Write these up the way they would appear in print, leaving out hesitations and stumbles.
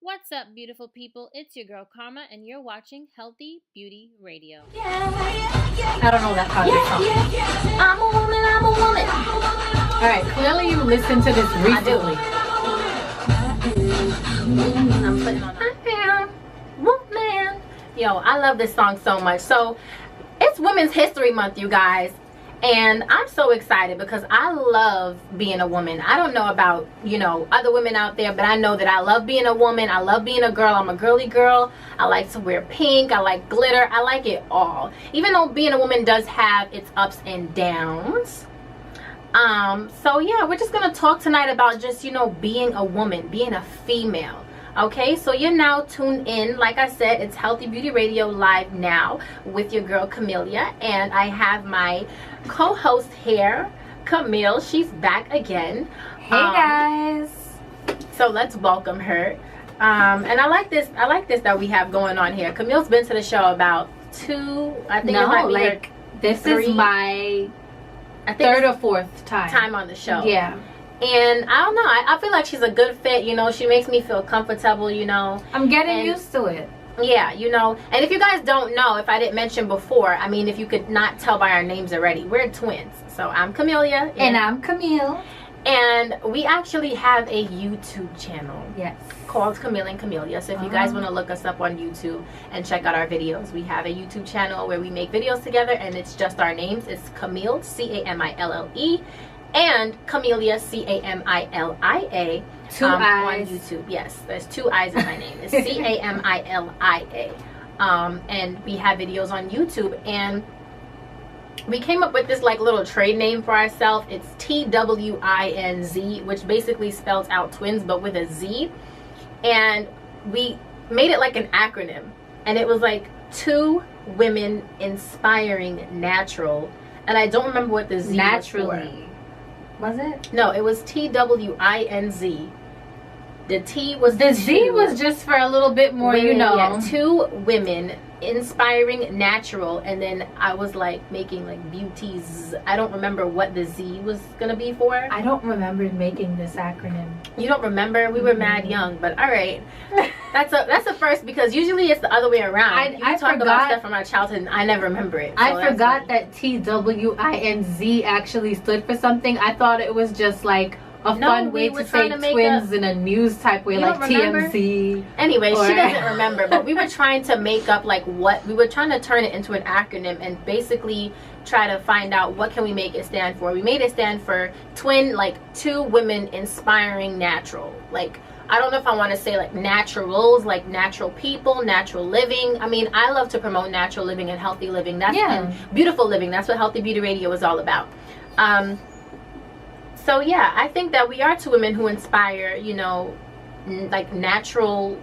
What's up, beautiful people? It's your girl Karma, and you're watching Healthy Beauty Radio. I don't know that part of the song. I'm a woman. Alright, clearly you listened to this recently. I'm putting on I am woman. Yo, I love this song so much. So, it's Women's History Month, you guys. And I'm so excited because I love being a woman. I don't know about, other women out there, but I know that I love being a woman. I love being a girl. I'm a girly girl. I like to wear pink. I like glitter. I like it all. Even though being a woman does have its ups and downs. So yeah, we're just going to talk tonight about just, being a woman, being a female. Okay, so you're now tuned in. Like I said, it's Healthy Beauty Radio live now with your girl Camelia, and I have my co-host here, Camille. She's back again. Hey guys. So let's welcome her. And I like this that we have going on here. Camille's been to the show about this is my third or fourth time on the show. Yeah. And I don't know, I feel like she's a good fit, she makes me feel comfortable, I'm getting used to it. Yeah, and if you guys don't know, if I didn't mention before, I mean, if you could not tell by our names already, we're twins. So I'm Camelia. And I'm Camille. And we actually have a YouTube channel. Yes. Called Camille and Camelia. So if you guys want to look us up on YouTube and check out our videos, we have a YouTube channel where we make videos together, and it's just our names. It's Camille, Camille, and Camelia, Camilla. Two eyes. On YouTube. Yes, there's two eyes in my name. It's Camilla. And we have videos on YouTube, and we came up with this little trade name for ourselves. It's TWINZ, which basically spells out twins but with a Z. And we made it like an acronym, and it was like two women inspiring natural. And I don't remember what the Z naturally was it? No, it was TWINZ. The T was the Z was just for a little bit more, women, yeah, two women inspiring natural, and then I was making beauties. I don't remember what the Z was gonna be for. I don't remember making this acronym. You don't remember? We were mad young, but all right. That's a first, because usually it's the other way around. I talk about stuff from our childhood, and I never remember it. So I forgot that TWINZ actually stood for something. I thought it was just fun way to say twins in a news type way, like TMZ. Anyway, she doesn't remember, but we were trying to make up we were trying to turn it into an acronym and basically try to find out what can we make it stand for. We made it stand for twin, two women inspiring natural. I don't know if I want to say naturals, natural people, natural living. I mean, I love to promote natural living and healthy living. And beautiful living. That's what Healthy Beauty Radio is all about. So yeah, I think that we are two women who inspire, natural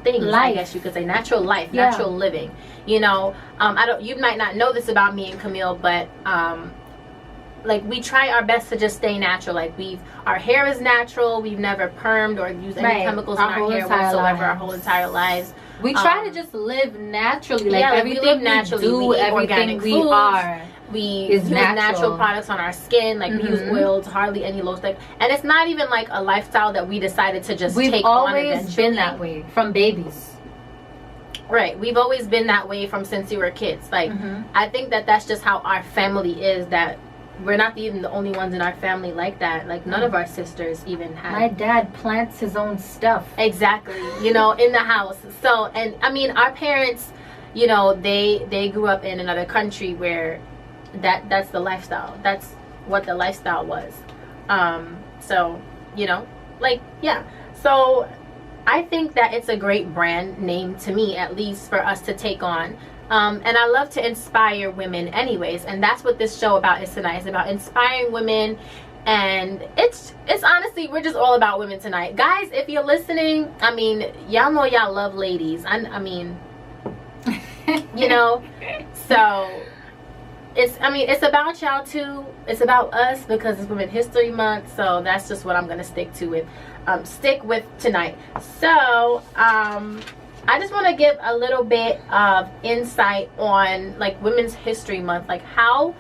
things. Life. I guess you could say natural life, natural living. You might not know this about me and Camille, but we try our best to just stay natural. Our hair is natural. We've never permed or used any chemicals in our hair whatsoever our whole entire lives. We try to just live naturally. Everything we live naturally. We do everything we are. We use natural products on our skin. We use oils, hardly any lotion. And it's not even a lifestyle that we decided to just take on eventually. We've always been that way from babies. Right. We've always been that way from since we were kids. I think that that's just how our family is, that we're not even the only ones in our family like that. None of our sisters even have. My dad plants his own stuff. Exactly. In the house. So, and I mean, our parents, they grew up in another country where that's the lifestyle. That's what the lifestyle was. So, yeah. So I think that it's a great brand name, to me at least, for us to take on. And I love to inspire women anyways, and that's what this show about is tonight. It's about inspiring women, and it's honestly, we're just all about women tonight. Guys, if you're listening, I mean, y'all know y'all love ladies. I mean, so it's about y'all too. It's about us because it's Women's History Month, so that's just what I'm gonna stick with tonight. So I just want to give a little bit of insight on Women's History Month. How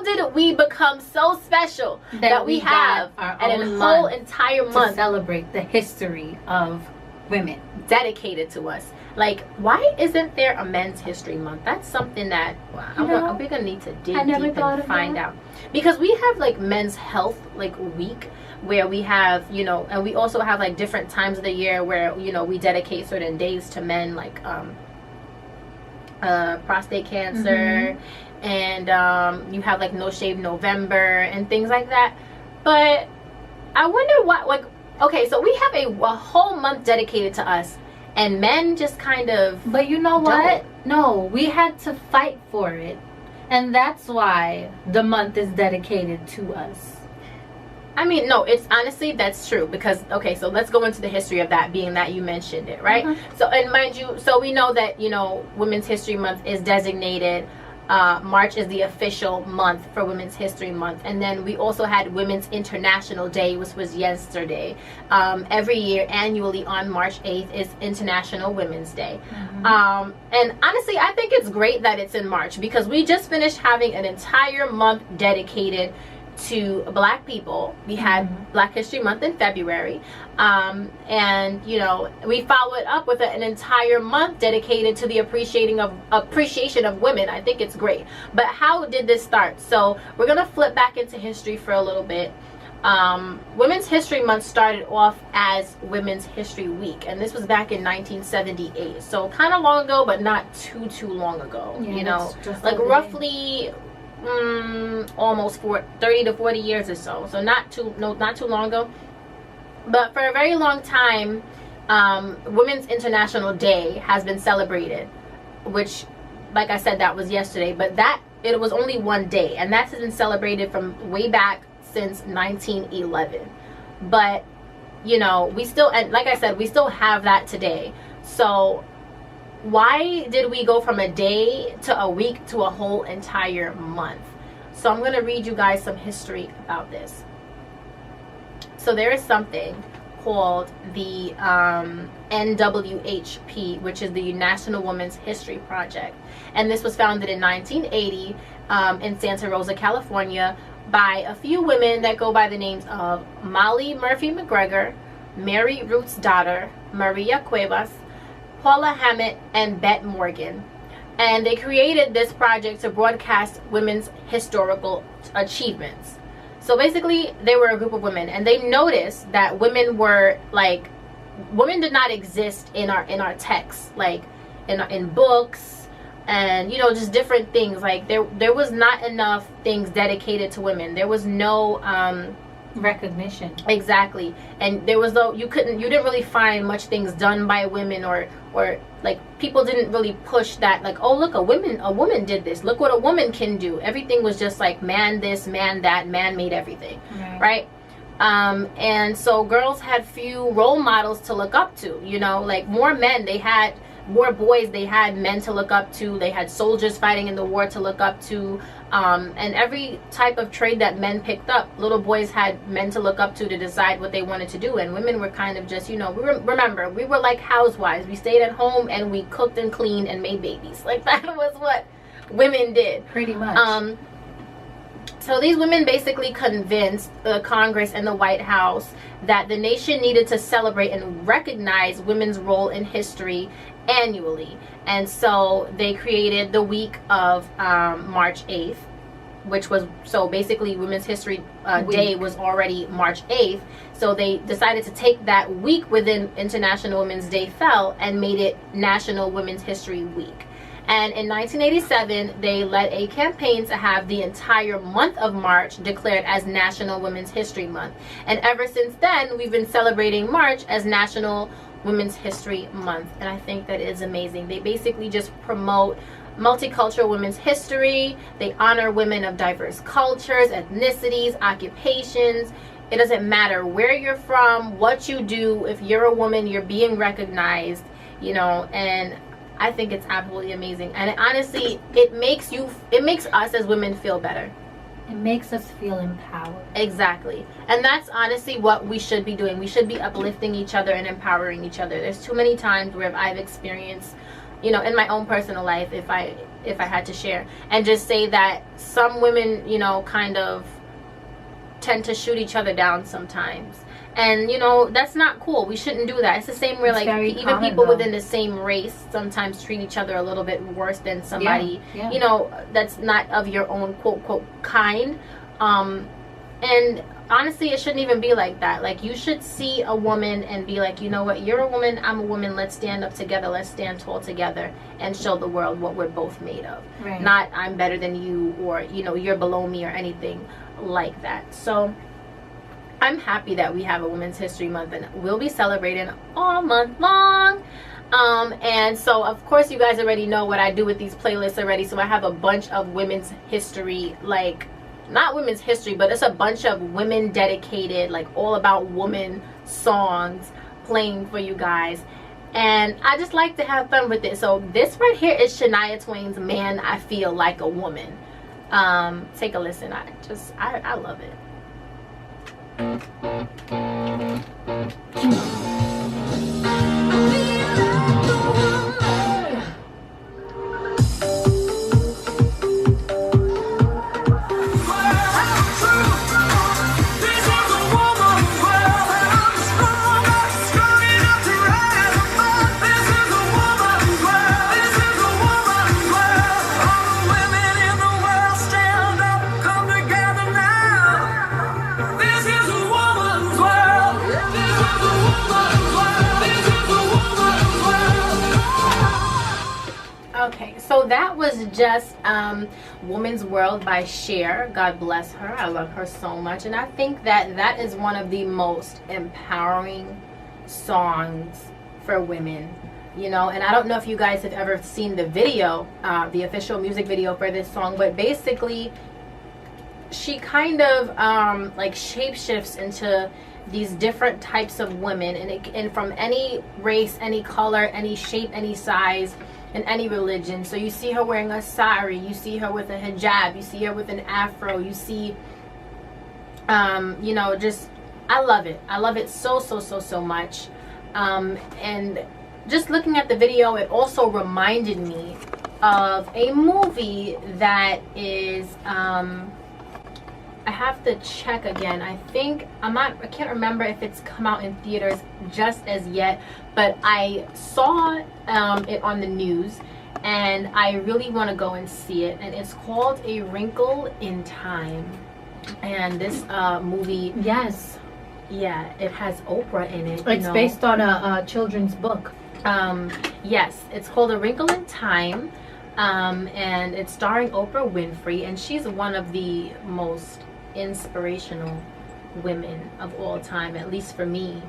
did we become so special that we have our an whole entire month to celebrate the history of women. Dedicated to us. Like, why isn't there a Men's History Month? That's something that we're gonna need to dig deep and find out. Because we have like Men's Health like week, where we have, you know, and we also have like different times of the year where, you know, we dedicate certain days to men, like prostate cancer, and you have like No Shave November and things like that. But I wonder what, like, okay, so we have a whole month dedicated to us, and men just kind of, but you know what, no, we had to fight for it, and that's why the month is dedicated to us. I mean, no, it's honestly, that's true. Because, okay, so let's go into the history of that, being that you mentioned it, right? So, and mind you, so we know that, you know, Women's History Month is designated, March is the official month for Women's History Month. And then we also had Women's International Day, which was yesterday. Every year, annually on March 8th is International Women's Day. And honestly, I think it's great that it's in March, because we just finished having an entire month dedicated to Black people. We had Black History Month in February, and you know, we followed up with an entire month dedicated to the appreciation of women. I think it's great. But how did this start? So we're gonna flip back into history for a little bit. Women's History Month started off as Women's History Week, and this was back in 1978, so kind of long ago, but not too long ago. Yeah, you know, like roughly almost 30 to 40 years or so. So not too long ago. But for a very long time, Women's International Day has been celebrated, which, like I said, that was yesterday. But it was only one day, and that has been celebrated from way back since 1911. But you know, we still, and like I said, we still have that today. So why did we go from a day to a week to a whole entire month? So I'm going to read you guys some history about this. So there is something called the NWHP, which is the National Women's History Project. And this was founded in 1980 in Santa Rosa, California, by a few women that go by the names of Molly Murphy McGregor, Mary Ruth's daughter, Maria Cuevas, Paula Hammett, and Bette Morgan. And they created this project to broadcast women's historical achievements. So basically, they were a group of women, and they noticed that women did not exist in our texts, like in books, and you know, just different things. Like there was not enough things dedicated to women. There was no recognition. Exactly. And there was you didn't really find much things done by women, or like people didn't really push that, like, oh look, a woman did this, look what a woman can do. Everything was just like man this, man that, man made everything, right? And so girls had few role models to look up to, you know, like more men, they had more boys, they had men to look up to, they had soldiers fighting in the war to look up to, and every type of trade that men picked up, little boys had men to look up to decide what they wanted to do. And women were kind of just, you know, remember, we were like housewives. We stayed at home and we cooked and cleaned and made babies. Like that was what women did. Pretty much. So these women basically convinced the Congress and the White House that the nation needed to celebrate and recognize women's role in history annually. And so they created the week of March 8th, which was, so basically Women's History Day was already March 8th. So they decided to take that week within International Women's Day fell and made it National Women's History Week. And in 1987, they led a campaign to have the entire month of March declared as National Women's History Month. And ever since then, we've been celebrating March as National Women's History Month. And I think that is amazing. They basically just promote multicultural women's history. They honor women of diverse cultures, ethnicities, occupations. It doesn't matter where you're from, what you do. If you're a woman, you're being recognized, you know. And I think it's absolutely amazing. And honestly, it makes us as women feel better. It makes us feel empowered. Exactly. And that's honestly what we should be doing. We should be uplifting each other and empowering each other. There's too many times where I've experienced, you know, in my own personal life, if I had to share, and just say that some women, you know, kind of tend to shoot each other down sometimes. And you know, that's not cool. We shouldn't do that. It's the same way, like, even people within the same race sometimes treat each other a little bit worse than somebody, you know, that's not of your own quote quote kind. And honestly, it shouldn't even be like that. Like, you should see a woman and be like, you know what, you're a woman, I'm a woman, let's stand up together, let's stand tall together and show the world what we're both made of. Not I'm better than you, or you know, you're below me, or anything like that. So I'm happy that we have a Women's History Month, and we'll be celebrating all month long. And so of course you guys already know what I do with these playlists already. So I have a bunch of women's history, like, not women's history, but it's a bunch of women dedicated, like all about women songs playing for you guys. And I just like to have fun with it. So this right here is Shania Twain's Man, I Feel Like a Woman. Take a listen. I love it. Okay, so that was just Woman's World by Cher. God bless her. I love her so much. And I think that that is one of the most empowering songs for women. You know, and I don't know if you guys have ever seen the video, the official music video for this song, but basically she kind of like shapeshifts into these different types of women, and from any race, any color, any shape, any size, and any religion. So you see her wearing a sari, you see her with a hijab, you see her with an afro, you see you know, just I love it so much. And just looking at the video, it also reminded me of a movie that is I have to check again. I can't remember if it's come out in theaters just as yet, but I saw it on the news, and I really want to go and see it. And it's called A Wrinkle in Time. And this movie, yes, yeah, it has Oprah in it. It's based on a children's book. Yes, it's called A Wrinkle in Time, and it's starring Oprah Winfrey, and she's one of the most inspirational women of all time, at least for me.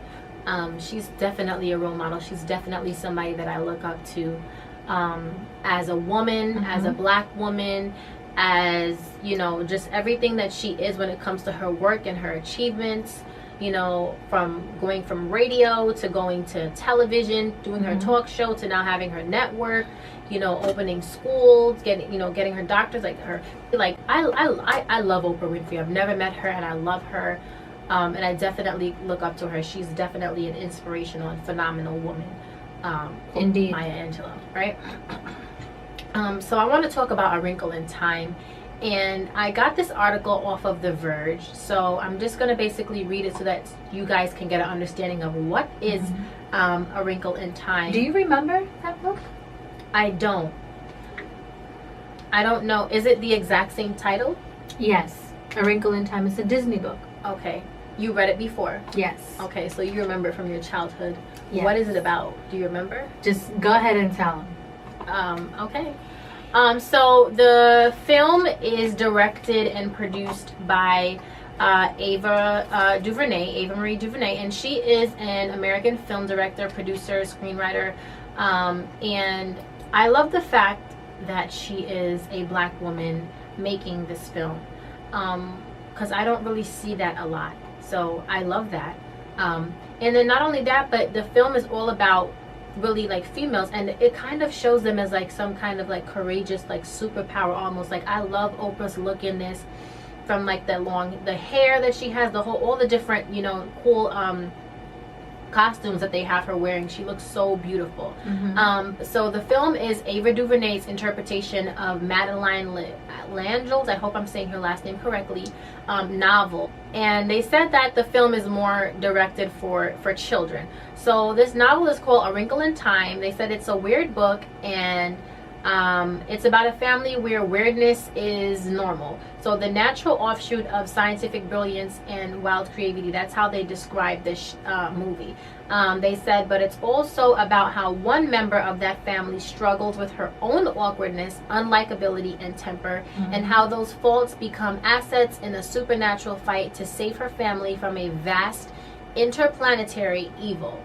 She's definitely a role model. She's definitely somebody that I look up to, as a woman, as a black woman, as, you know, just everything that she is when it comes to her work and her achievements. You know, from going from radio to going to television, doing her talk show, to now having her network, you know, opening schools, getting her doctors, I love Oprah Winfrey. I've never met her, and I love her, and I definitely look up to her. She's definitely an inspirational and phenomenal woman. Indeed. Maya Angelou, right? So I want to talk about A Wrinkle in Time. And I got this article off of The Verge, so I'm just going to basically read it so that you guys can get an understanding of what is A Wrinkle in Time. Do you remember that book? I don't know. Is it the exact same title? Yes. A Wrinkle in Time. It's a Disney book. Okay. You read it before? Yes. Okay, so you remember it from your childhood. Yes. What is it about? Do you remember? Just go ahead and tell them. Okay. So the film is directed and produced by Ava Marie DuVernay, and she is an American film director, producer, screenwriter, and I love the fact that she is a black woman making this film, because I don't really see that a lot. So I love that. And then not only that, but the film is all about really like females, and it kind of shows them as like some kind of like courageous, like superpower almost. Like, I love Oprah's look in this, from like the hair that she has, all the different, you know, cool costumes that they have her wearing. She looks so beautiful. So the film is Ava DuVernay's interpretation of Madeline Langeld's, I hope I'm saying her last name correctly, novel. And they said that the film is more directed for children. So this novel is called A Wrinkle in Time. They said it's a weird book, and it's about a family where weirdness is normal. So the natural offshoot of scientific brilliance and wild creativity. That's how they describe this movie. They said, but it's also about how one member of that family struggles with her own awkwardness, unlikability, and temper, and how those faults become assets in a supernatural fight to save her family from a vast interplanetary evil.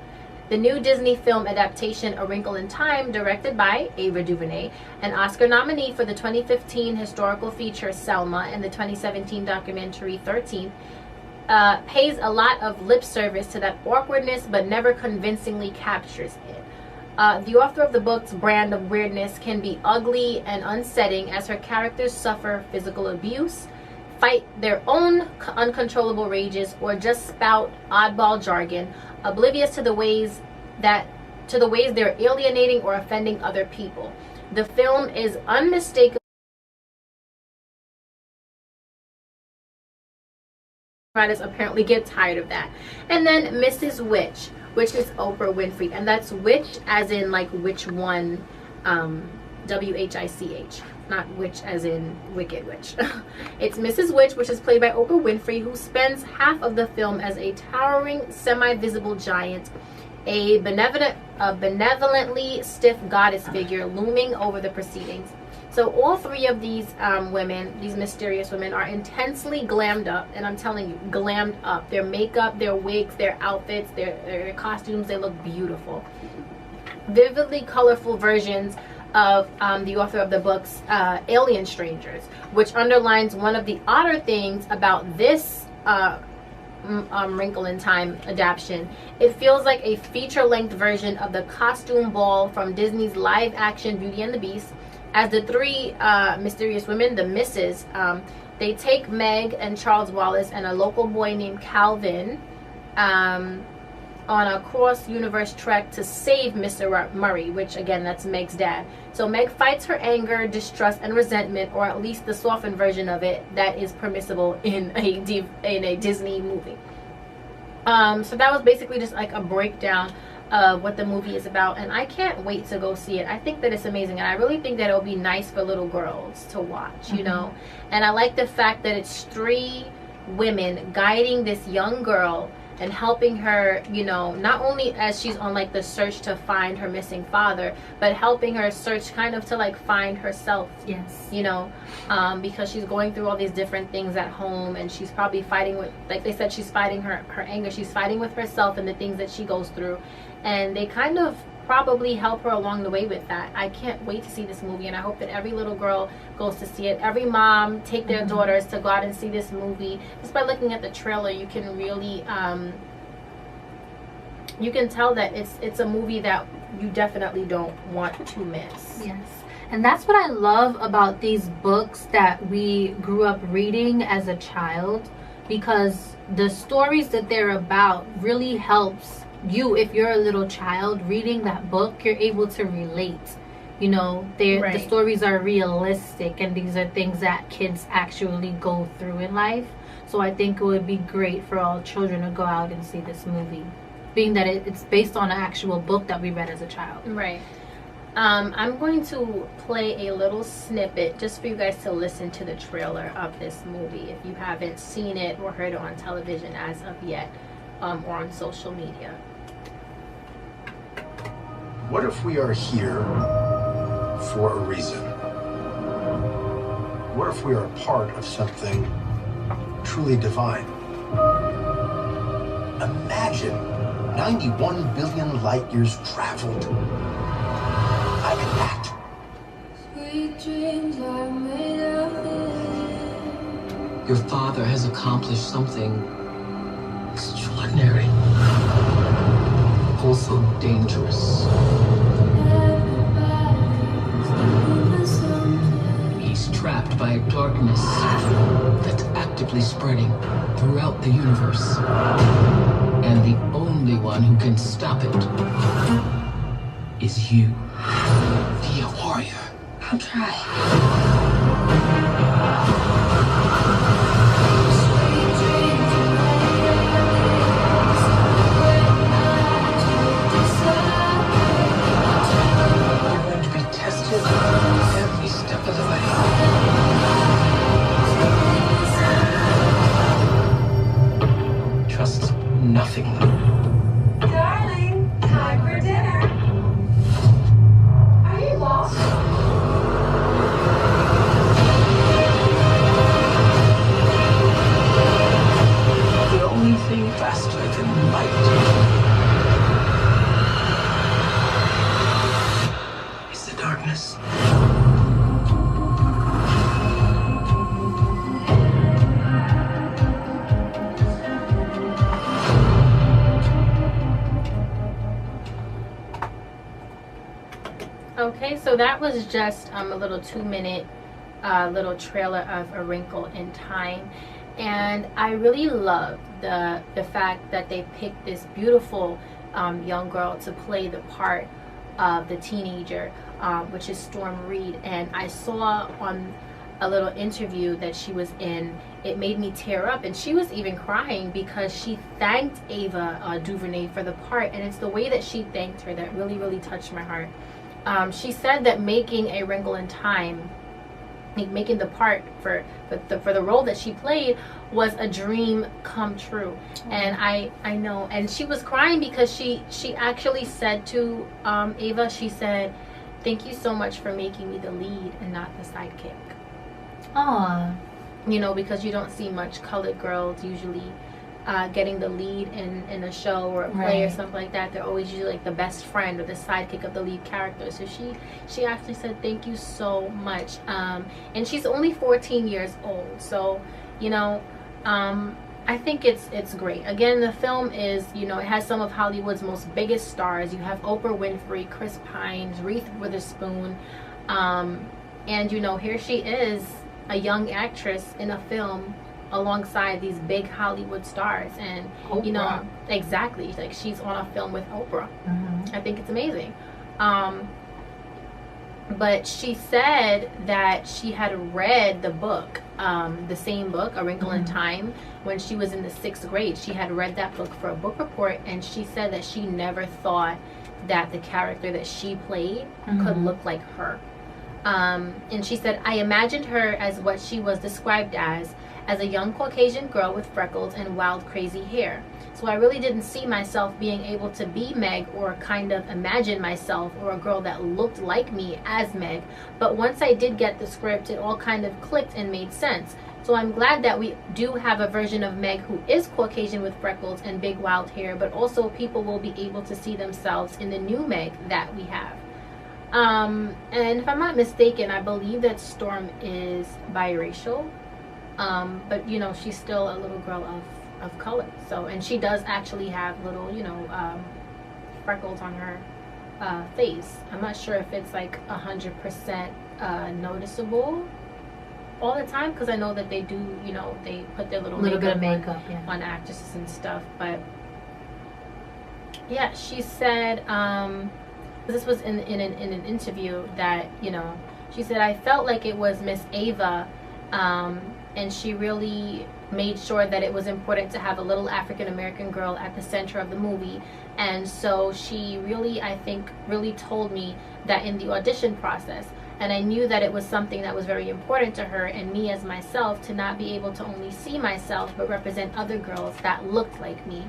The new Disney film adaptation, A Wrinkle in Time, directed by Ava DuVernay, an Oscar nominee for the 2015 historical feature Selma and the 2017 documentary 13th, pays a lot of lip service to that awkwardness but never convincingly captures it. The author of the book's brand of weirdness can be ugly and unsettling as her characters suffer physical abuse, fight their own uncontrollable rages, or just spout oddball jargon, oblivious to the ways they're alienating or offending other people. The film is unmistakable. Writers apparently get tired of that. And then Mrs. Witch, which is Oprah Winfrey, and that's witch as in like which one, W-H-I-C-H, not witch as in wicked witch. It's Mrs. Witch, which is played by Oprah Winfrey, who spends half of the film as a towering, semi-visible giant, a benevolently stiff goddess figure looming over the proceedings. So all three of these women, these mysterious women, are intensely glammed up, and I'm telling you, glammed up. Their makeup, their wigs, their outfits, their costumes, they look beautiful. Vividly colorful versions of the author of the book's Alien Strangers, which underlines one of the odder things about this Wrinkle in Time adaptation. It feels like a feature-length version of the costume ball from Disney's live-action Beauty and the Beast, as the three mysterious women, the Misses, they take Meg and Charles Wallace and a local boy named Calvin on a cross-universe trek to save Mr. Murray, which again, that's Meg's dad. So Meg fights her anger, distrust, and resentment, or at least the softened version of it that is permissible in a Disney movie. So that was basically just like a breakdown of what the movie is about, and I can't wait to go see it. I think that it's amazing, and I really think that it'll be nice for little girls to watch, you know. And I like the fact that it's three women guiding this young girl and helping her, you know, not only as she's on like the search to find her missing father, but helping her search kind of to like find herself. Yes. You know, because she's going through all these different things at home, and she's probably fighting with, like they said, she's fighting her anger, she's fighting with herself and the things that she goes through, and they kind of probably help her along the way with that. I can't wait to see this movie, and I hope that every little girl goes to see it. Every mom take their daughters to go out and see this movie. Just by looking at the trailer, you can really you can tell that it's a movie that you definitely don't want to miss. Yes. And that's what I love about these books that we grew up reading as a child, because the stories that they're about really helps you. If you're a little child reading that book, you're able to relate. You know, the stories are realistic, and these are things that kids actually go through in life. So I think it would be great for all children to go out and see this movie, being that it's based on an actual book that we read as a child. Right. I'm going to play a little snippet just for you guys to listen to the trailer of this movie if you haven't seen it or heard it on television as of yet, or on social media. What if we are here for a reason? What if we are part of something truly divine? Imagine 91 billion light years traveled. Imagine that. Sweet dreams are made of it. Your father has accomplished something extraordinary. Also dangerous. He's trapped by a darkness that's actively spreading throughout the universe. And the only only one who can stop it is you. Be a warrior. I'll try. You're going to be tested every step of the way. Trust nothing. Darling, time for dinner. Are you lost? The only thing faster than light is the darkness. Okay, so that was just a little 2-minute little trailer of A Wrinkle in Time, and I really love the fact that they picked this beautiful young girl to play the part of the teenager, which is Storm Reed. And I saw on a little interview that she was in, it made me tear up, and she was even crying because she thanked Ava DuVernay for the part, and it's the way that she thanked her that really touched my heart. She said that making A Wrinkle in Time, making the part for the role that she played, was a dream come true. And I know, and she was crying because she actually said to Ava, she said, "Thank you so much for making me the lead and not the sidekick." Aw. You know, because you don't see much colored girls usually getting the lead in a show or a play or something like that. They're always usually like the best friend or the sidekick of the lead character. So she actually said thank you so much. And she's only 14 years old, so you know, I think it's great. Again, the film is, you know, it has some of Hollywood's most biggest stars. You have Oprah Winfrey, Chris Pine, Reese Witherspoon, and you know, here she is, a young actress in a film alongside these big Hollywood stars. And Oprah. You know, exactly, like she's on a film with Oprah. I think it's amazing. But she said that she had read the book, the same book, A Wrinkle in Time, when she was in the 6th grade. She had read that book for a book report, and she said that she never thought that the character that she played could look like her. And she said, "I imagined her as what she was described as a young Caucasian girl with freckles and wild, crazy hair. So I really didn't see myself being able to be Meg, or kind of imagine myself or a girl that looked like me as Meg. But once I did get the script, it all kind of clicked and made sense. So I'm glad that we do have a version of Meg who is Caucasian with freckles and big wild hair, but also people will be able to see themselves in the new Meg that we have." And if I'm not mistaken, I believe that Storm is biracial. But you know, she's still a little girl of color. So, and she does actually have little, you know, freckles on her face. I'm not sure if it's like 100% noticeable all the time, because I know that they do, you know, they put their little bit of makeup on actresses and stuff. But yeah, she said, this was in an interview that, you know, she said, "I felt like it was Miss Ava, and she really made sure that it was important to have a little African American girl at the center of the movie. And so she really, I think, really told me that in the audition process. And I knew that it was something that was very important to her and me as myself, to not be able to only see myself but represent other girls that looked like me.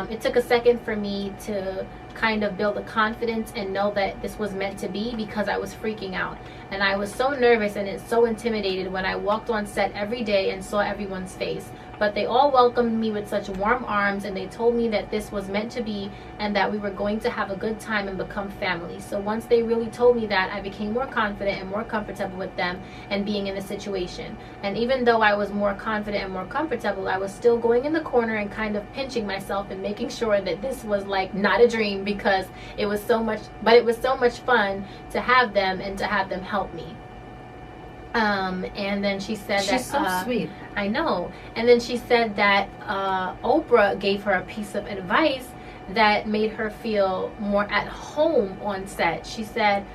It took a second for me to kind of build the confidence and know that this was meant to be, because I was freaking out. And I was so nervous and so intimidated when I walked on set every day and saw everyone's face. But they all welcomed me with such warm arms, and they told me that this was meant to be and that we were going to have a good time and become family. So once they really told me that, I became more confident and more comfortable with them and being in the situation. And even though I was more confident and more comfortable, I was still going in the corner and kind of pinching myself and making sure that this was like not a dream, because it was so much, but it was so much fun to have them and to have them help me." And then she said She's that so sweet. I know. And then she said that Oprah gave her a piece of advice that made her feel more at home on set. She said,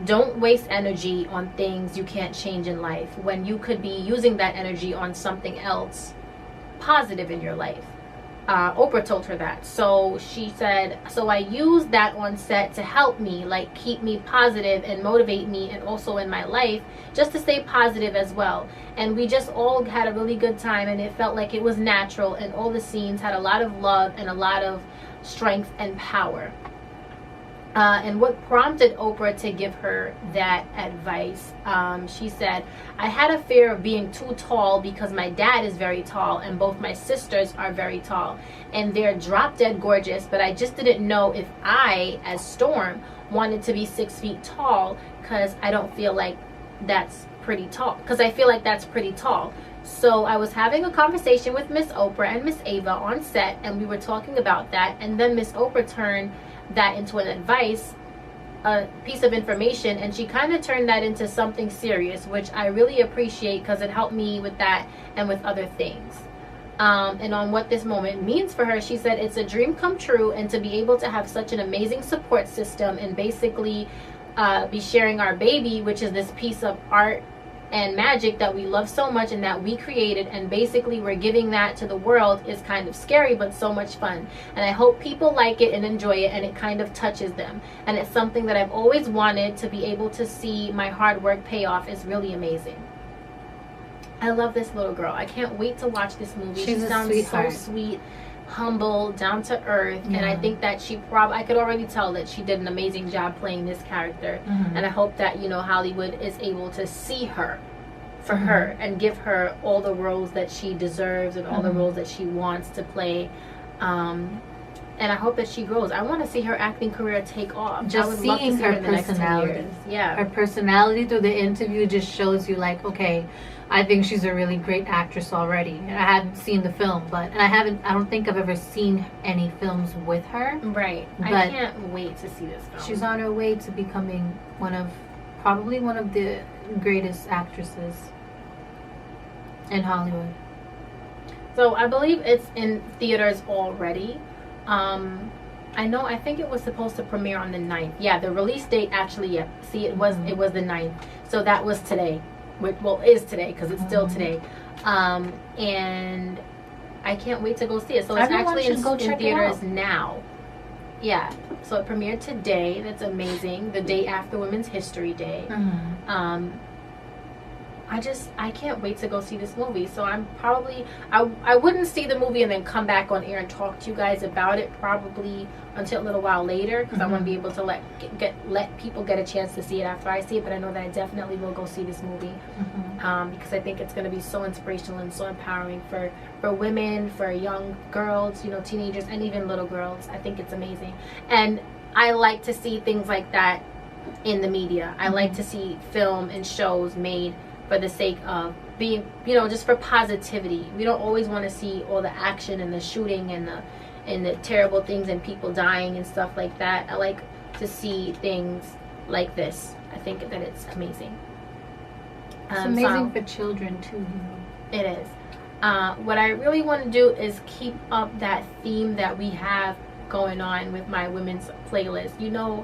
don't waste energy on things you can't change in life when you could be using that energy on something else positive in your life. Oprah told her that. So she said, so I used that on set to help me, like keep me positive and motivate me, and also in my life, just to stay positive as well. And we just all had a really good time, and it felt like it was natural, and all the scenes had a lot of love and a lot of strength and power. And what prompted Oprah to give her that advice, she said, I had a fear of being too tall because my dad is very tall and both my sisters are very tall. And they're drop dead gorgeous, but I just didn't know if I, as Storm, wanted to be 6 feet tall because I don't feel like that's pretty tall. Because I feel like that's pretty tall. So I was having a conversation with Miss Oprah and Miss Ava on set, and we were talking about that. And then Miss Oprah turned that into an advice, a piece of information, and she kind of turned that into something serious, which I really appreciate because it helped me with that and with other things. And on what this moment means for her, she said it's a dream come true, and to be able to have such an amazing support system and basically be sharing our baby, which is this piece of art and magic that we love so much and that we created, and basically we're giving that to the world, is kind of scary but so much fun. And I hope people like it and enjoy it, and it kind of touches them, and it's something that I've always wanted to be able to see my hard work pay off. Is really amazing. I love this little girl. I can't wait to watch this movie. She sounds so sweet, humble, down to earth, and I think that I could already tell that she did an amazing job playing this character. And I hope that, you know, Hollywood is able to see her for her and give her all the roles that she deserves and all the roles that she wants to play. And I hope that she grows. I want to see her acting career take off. Just seeing her personality. Yeah, her personality through the interview just shows you, like, okay, I think she's a really great actress already. And I haven't seen the film, and I don't think I've ever seen any films with her. Right. But I can't wait to see this film. She's on her way to becoming probably one of the greatest actresses in Hollywood. So I believe it's in theaters already. I think it was supposed to premiere on the 9th. Yeah, the release date actually, yeah. See, it was the 9th. So that was today. Well, is today because it's still today. And I can't wait to go see it. So it's actually in theaters now. Yeah. So it premiered today. That's amazing. The day after Women's History Day. I can't wait to go see this movie. So I'm probably, I wouldn't see the movie and then come back on air and talk to you guys about it probably until a little while later, because I want to be able to let people get a chance to see it after I see it. But I know that I definitely will go see this movie because I think it's going to be so inspirational and so empowering for women, for young girls, you know, teenagers, and even little girls. I think it's amazing. And I like to see things like that in the media. I like to see film and shows made for the sake of being, you know, just for positivity. We don't always want to see all the action and the shooting and the terrible things and people dying and stuff like that. I like to see things like this. I think that it's amazing. It's amazing for children too, you know. It is. What I really want to do is keep up that theme that we have going on with my women's playlist. You know,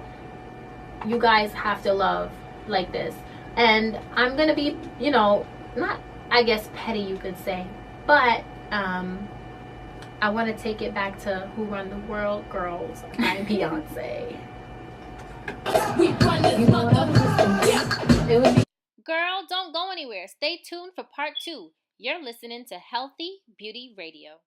you guys have to love like this. And I'm going to be, you know, not, I guess, petty, you could say. But I want to take it back to Who Run the World Girls by Beyonce. Girl, don't go anywhere. Stay tuned for part 2. You're listening to Healthy Beauty Radio.